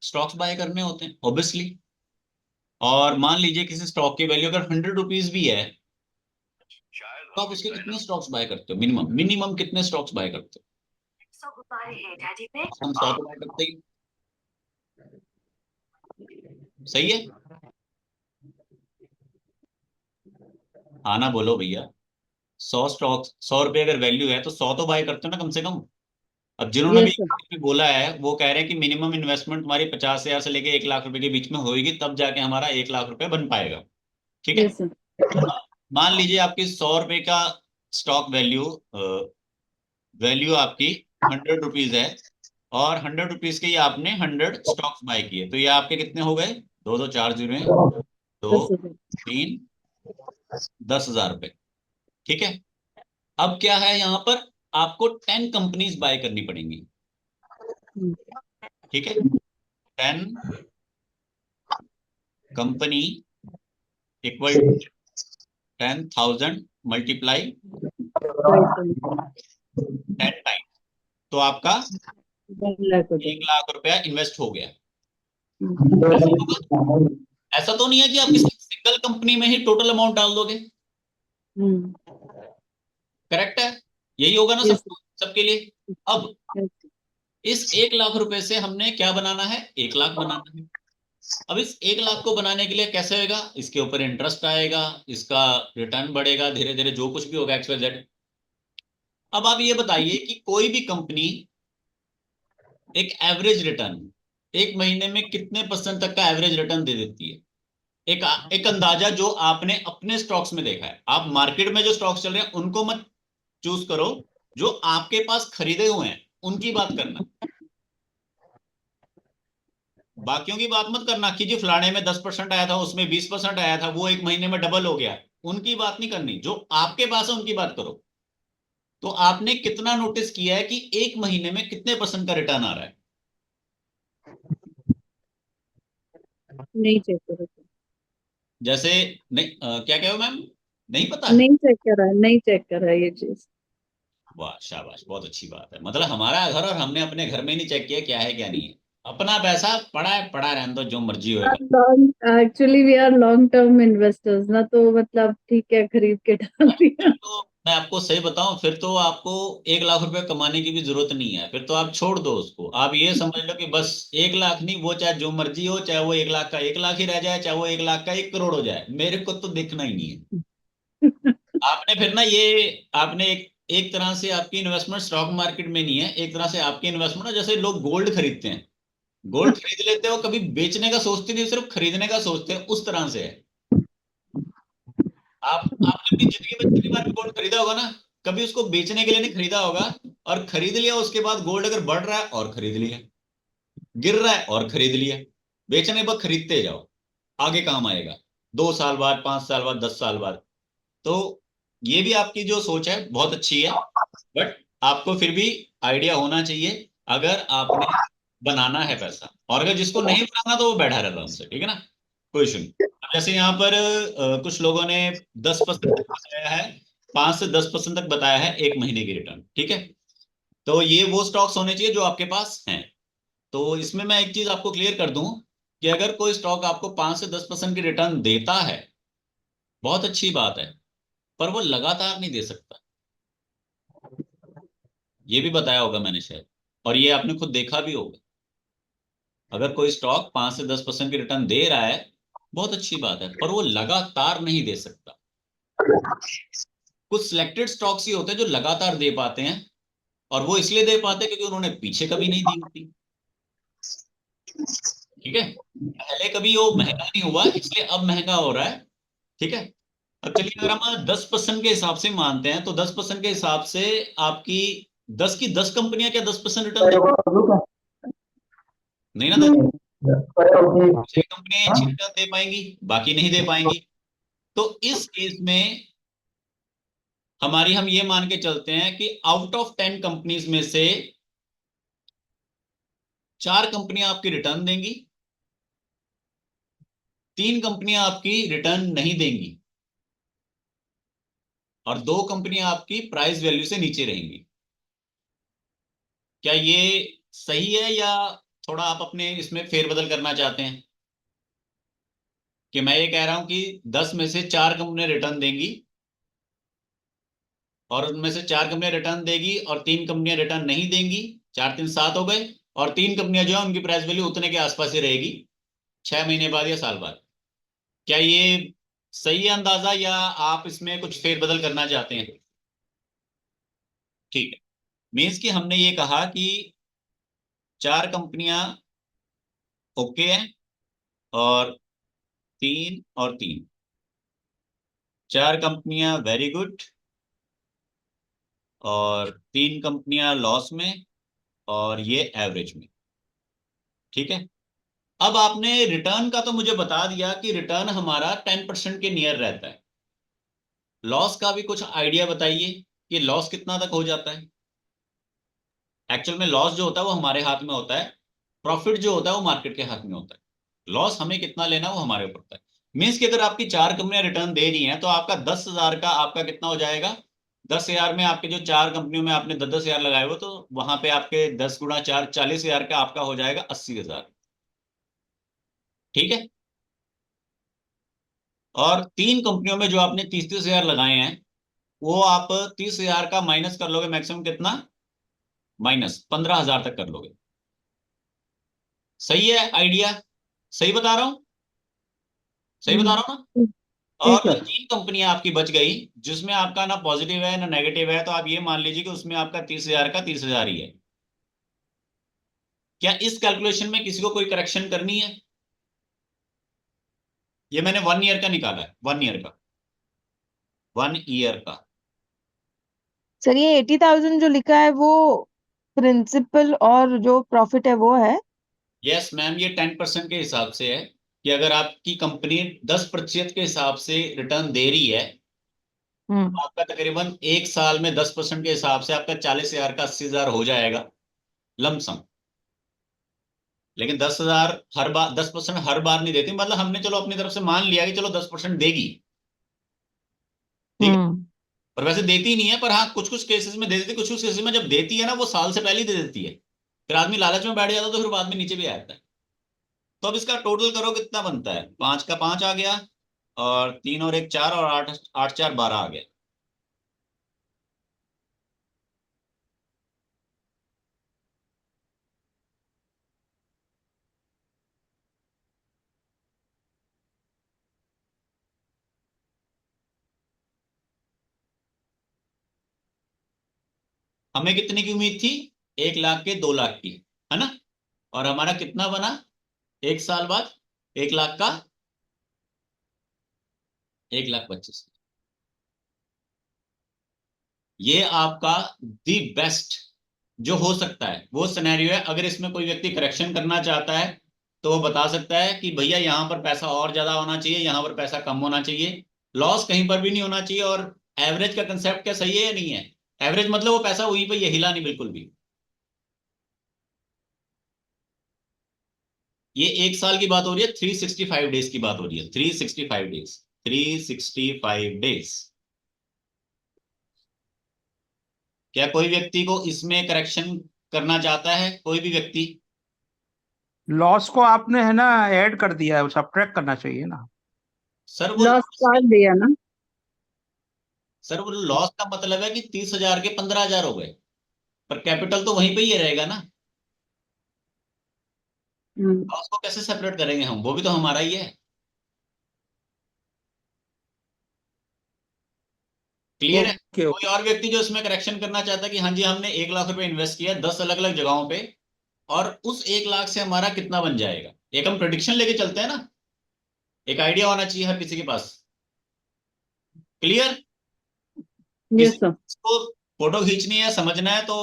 Stocks bye करने होते हैं ऑब्वियसली। और मान लीजिए किसी स्टॉक की वैल्यू अगर 100 रुपीज भी है, तो आप उसके कितने स्टॉक्स बाय करते हो? मिनिमम मिनिमम कितने स्टॉक्स बाय करते हो? हम 100 तो बाय करते ही। सही है। हाँ ना बोलो भैया। 100 स्टॉक्स, 100 रुपए अगर वैल्यू है तो 100 तो बाय करते हो ना कम से कम। अब जिन्होंने भी यस सर। में बोला है वो कह रहे हैं कि मिनिमम इन्वेस्टमेंट हमारी 50,000 से लेके 1 लाख रुपए के बीच में होगी, तब जाके हमारा 1 लाख रुपए बन पाएगा। ठीक है। Yes sir. मान लीजिए आपकी 100 रुपए का स्टॉक वैल्यू, वैल्यू आपकी 100 रुपीज है, और 100 रुपीज के ही आपने 100 स्टॉक्स बाय किए, तो ये आपके कितने हो गए? दो दो चार जीरो, दो 10,000। तीन, 10,000 रुपए। ठीक है। अब क्या है यहाँ पर, आपको 10 कंपनीज बाय करनी पड़ेंगी। ठीक है। 10 company equal 10,000 multiply right sir. 10 time, तो आपका 1 लाख हो 1 लाख रुपया इन्वेस्ट हो गया। ऐसा जाएगा। होगा? ऐसा तो नहीं है कि आप किसी सिंगल कंपनी में ही टोटल अमाउंट डाल दोगे। करेक्ट है? यही होगा ना यस सब, सबके लिए। अब सर। इस 1 लाख रुपए से हमने क्या बनाना है? 1 लाख बनाना है। अब इस 1 लाख को बनाने के लिए कैसे होगा? इसके ऊपर इंटरेस्ट आएगा, इसका रिटर्न बढ़ेगा धीरे धीरे, जो कुछ भी होगा एक्स वाई जेड। अब आप ये बताइए कि कोई भी कंपनी एक एवरेज रिटर्न एक महीने में कितने परसेंट तक का एवरेज रिटर्न दे देती है? एक एक अंदाजा जो आपने अपने स्टॉक्स में देखा है। आप मार्केट में जो स्टॉक्स चल रहे हैं उनको मत चूज करो, जो आपके पास खरीदे हुए हैं उनकी बात करना। बाकियों की बात मत करना कि जी फलाने में 10% आया था, उसमें 20% आया था, वो एक महीने में डबल हो गया। उनकी बात नहीं करनी, जो आपके पास है उनकी बात करो। तो आपने कितना नोटिस किया है कि एक महीने में कितने परसेंट का रिटर्न आ रहा है? नहीं चेक करो सर। जैसे नहीं, क्या कहो मैम? नहीं पता है? नहीं चेक करा, नहीं चेक करा ये चीज। वाह शाबाश, बहुत अच्छी बात है। मतलब हमारा घर और हमने अपने घर में नहीं चेक किया क्या है क्या नहीं है। अपना पैसा पड़ा है, पड़ा रहने दो, जो मर्जी होएगा। Actually we are long term investors ना, तो मतलब ठीक है, खरीद के डाल फिर दिया। तो मैं आपको सही बताऊं, फिर तो आपको 1 लाख रुपए कमाने की भी जरूरत नहीं है। फिर तो आप छोड़ दो उसको, आप ये समझ लो कि बस 1 लाख नहीं, वो चाहे जो मर्जी हो, चाहे वो 1 लाख का 1 लाख ही रह जाए, चाहे वो 1 लाख का 1 करोड़ हो जाए, मेरे को तो देखना ही नहीं है। आपने फिर ना ये, आपने एक एक तरह से आपकी इन्वेस्टमेंट स्टॉक मार्केट में नहीं है, एक तरह से आपकी इन्वेस्टमेंट ना, जैसे लोग गोल्ड खरीदते हैं, गोल्ड खरीद लेते हो, कभी बेचने का सोचते नहीं, सिर्फ खरीदने का सोचते हैं, उस तरह से है। आपने अपनी जिंदगी में जितनी बार भी गोल्ड खरीदा होगा ना, कभी उसको बेचने के लिए नहीं खरीदा होगा। और खरीद लिया उसके बाद गोल्ड अगर बढ़ रहा है और खरीद लिया, गिर रहा है और खरीद लिया। बेचने पर खरीदते जाओ, आगे काम आएगा, 2 साल बाद, 5 साल बाद, 10 साल बाद। तो ये भी आपकी जो सोच है बहुत अच्छी है, बट आपको फिर भी आइडिया होना चाहिए अगर आपने बनाना है पैसा। और अगर जिसको नहीं बनाना तो वो बैठा रहता उनसे, ठीक है ना, कोई इशू नहीं। अब जैसे यहाँ पर कुछ लोगों ने 10% तक बताया है, 5 से 10% तक बताया है एक महीने की रिटर्न। ठीक है। तो ये वो स्टॉक्स होने चाहिए जो आपके पास हैं। तो इसमें मैं एक चीज आपको क्लियर कर दूं कि अगर कोई स्टॉक आपको 5 से 10% की रिटर्न देता है, बहुत अच्छी बात है, पर वो लगातार नहीं दे सकता। ये भी बताया होगा मैंने शायद, और ये आपने खुद देखा भी होगा। अगर कोई स्टॉक 5 से 10% की रिटर्न दे रहा है, बहुत अच्छी बात है, पर वो लगातार नहीं दे सकता। कुछ सिलेक्टेड स्टॉक्स ही होते हैं जो लगातार दे पाते हैं, और वो इसलिए दे पाते हैं क्योंकि उन्होंने पीछे कभी नहीं दी होती। ठीक है। पहले कभी वो महंगा नहीं हुआ, इसलिए अब महंगा हो रहा है। ठीक है। अब चलिए, अगर हम 10% के हिसाब से मानते हैं, तो 10% के हिसाब से आपकी 10 की 10 कंपनियां क्या 10% रिटर्न देंगी? नहीं ना देंगी। कुछ एक कंपनियां अच्छी रिटर्न दे पाएंगी, बाकी नहीं दे पाएंगी। तो इस केस में हमारी, हम ये मान के चलते हैं कि आउट ऑफ 10 कंपनीज में से 4 कंपनियां आपकी रिटर्न देंगी, 3 कंपनियां आपकी रिटर्न नहीं देंगी, और 2 कंपनियां आपकी प्राइस वैल्यू से नीचे रहेंगी। क्या ये सही है या थोड़ा आप अपने इसमें फेरबदल करना चाहते हैं कि मैं ये कह रहा हूं कि 10 में से 4 कंपनियां रिटर्न देंगी, और उनमें से 4 कंपनियां रिटर्न देगी और 3 कंपनियां रिटर्न नहीं देंगी, 4 3 7 हो गए, और 3 कंपनियां जो है उनकी प्राइस वैल्यू उतने के आसपास ही रहेगी 6 महीने बाद या साल बाद। क्या ये सही है अंदाजा, या आप इसमें कुछ फेरबदल करना चाहते हैं? ठीक है, मीन्स कि हमने ये कहा कि 4 कंपनियां ओके है, और 3 और 3, 4 कंपनियां वेरी गुड, और 3 कंपनियां लॉस में, और ये एवरेज में। ठीक है, अब आपने रिटर्न का तो मुझे बता दिया कि रिटर्न हमारा 10% के नियर रहता है। लॉस का भी कुछ आइडिया बताइए कि लॉस कितना तक हो जाता है। एक्चुअल में लॉस जो होता है वो हमारे हाथ में होता है, प्रॉफिट जो होता है वो मार्केट के हाथ में होता है। लॉस हमें कितना लेना है वो हमारे ऊपर होता है। मीन्स कि अगर आपकी 4 कंपनियां रिटर्न दे रही हैं तो आपका 10,000 का आपका कितना हो जाएगा? 10,000 में आपके जो 4 कंपनियों में आपने 10,000 लगाए हुए, तो वहां पे आपके 10 गुणा 4 40,000 का आपका हो जाएगा 80,000। ठीक है, और 3 कंपनियों में जो आपने 30-30,000 लगाए हैं, वो आप 30,000 का माइनस कर लोगे, मैक्सिमम कितना? माइनस 15,000 तक कर लोगे। सही है आइडिया? सही बता रहा हूं? सही बता हम्म, रहा हूं ना? और ठीक जो है। 3 कंपनियां आपकी बच गई, जिसमें आपका ना पॉजिटिव है ना नेगेटिव है, तो आप ये मान लीजिए कि उसमें आपका 30,000 का 30,000 ही है। क्या इस कैलकुलेशन में किसी को कोई करेक्शन करनी है? ये मैंने 1 ईयर का निकाला है, 1 ईयर का, 1 ईयर का। सर ये 80,000 जो लिखा है वो प्रिंसिपल और जो प्रॉफिट है वो है? यस मैम, ये 10% के हिसाब से है कि अगर आपकी कंपनी 10% के हिसाब से रिटर्न दे रही है, हम्म। आपका तकरीबन 1 साल में 10% के हिसाब से आपका 40,000 का 80,000 हो जाएगा लमसम। लेकिन 10,000 हर बार, 10% हर बार नहीं देती, मतलब हमने चलो अपनी तरफ से मान लिया कि चलो 10% देगी। ठीक है, हम्म। पर वैसे देती नहीं है, पर हाँ कुछ कुछ केसेस में दे देती, कुछ कुछ केसेस में जब देती है ना वो साल से पहले ही दे देती है, फिर आदमी लालच में बैठ जाता है तो फिर बाद में नीचे भी आ जाता है। तो अब इसका टोटल करो कितना बनता है, 5 का 5 आ गया, और 3 और 1 4, और 8 8 4 12 आ गया। हमें कितने की उम्मीद थी? 1 लाख के 2 लाख की, है ना? और हमारा कितना बना 1 साल बाद? 1 लाख का 1,25,000। ये आपका दी बेस्ट जो हो सकता है वो सिनेरियो है। अगर इसमें कोई व्यक्ति करेक्शन करना चाहता है तो वो बता सकता है कि भैया यहाँ पर पैसा और ज्यादा होना चाहिए, यहाँ पर पैसा कम होना चाहिए, लॉस कहीं पर भी नहीं होना चाहिए। और एवरेज का कंसेप्ट क्या सही है या नहीं है? एवरेज मतलब वो पैसा वहीं पर ये हिला नहीं बिल्कुल भी। ये 1 साल की बात हो रही है, 365 डेज की बात हो रही है, 365 डेज, 365 डेज। क्या कोई व्यक्ति को इसमें करेक्शन करना चाहता है, कोई भी व्यक्ति? लॉस को आपने है ना ऐड कर दिया है, सब्ट्रैक्ट करना चाहिए ना। सर वो लॉस लॉस का, काट दिया ना। सर वो लॉस का मतलब है कि 30,000 के 15,000 हो गए, पर कैपिटल तो वहीं पे ही रहेगा ना। हम्म, लॉस को कैसे सेपरेट करेंगे हम, वो भी तो हमारा ही है। क्लियर है? ओके कोई और व्यक्ति जो इसमें करेक्शन करना चाहता है कि हाँ जी हमने 1 लाख रुपए इन्वेस्ट किया 10 अलग अलग जगहों पे, और उस 1 लाख से हमारा कितना बन जाएगा, एक हम प्रोडिक्शन लेके चलते हैं ना, एक आइडिया होना चाहिए हर किसी के पास। क्लियर? ये किसी सब को फोटो खींचनी है, समझना है तो